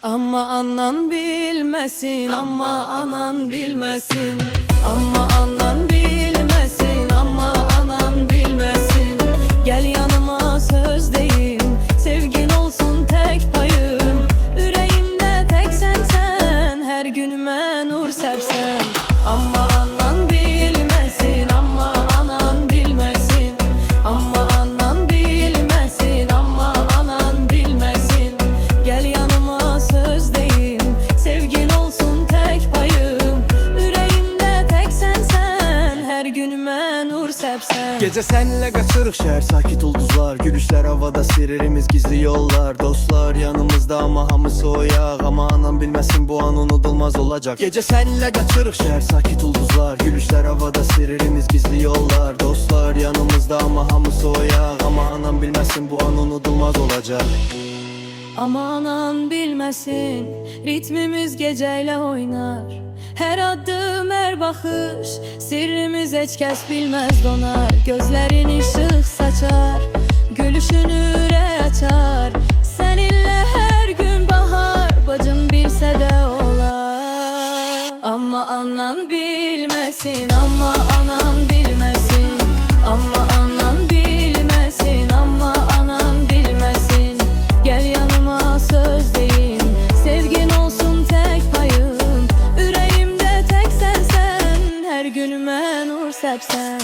Ama anan bilmesin, ama anan bilmesin. Ama anan bilmesin, ama anan bilmesin. Gel yanıma sözdeyim, sevgin olsun tek payım. Yüreğimde tek sensen, her günüme nur sersen. Ama anan bilmesin, ama anan bilmesin. Ama anan bilmesin, ama anan bilmesin. Gel yanıma sözdeyim, sevgin olsun tek payım. Yüreğimde tek sensen, her günüme nur sersen. Gece senle kaçırık şehir, sakit ulduzlar, gülüşler havada, sirerimiz gizli yollar. Dostlar yanımızda ama hamısı o yağ. Ama anam bilmesin, bu an unutulmaz olacak. Gece senle kaçırık şehir, sakit ulduzlar, gülüşler havada, sirerimiz gizli yollar. Dostlar yanımızda ama hamısı o yağ. Ama anam bilmesin, bu an unutulmaz olacak. Ama anan bilmesin, ritmimiz geceyle oynar. Her adım, her bakış, sirrimiz hiç kes bilmez donar. Gözlerin ışık saçar, gülüşün yüreği açar. Seninle her gün bahar, bacım bilse de olar. Ama anan bilmesin, ama anan bilmesin. Ama anan bilmesin, ama anan bilmesin. Gel yanıma sözdeyim, sevgin olsun tek payım. Yüreğimde tek sensen, her günüme nur serpsen.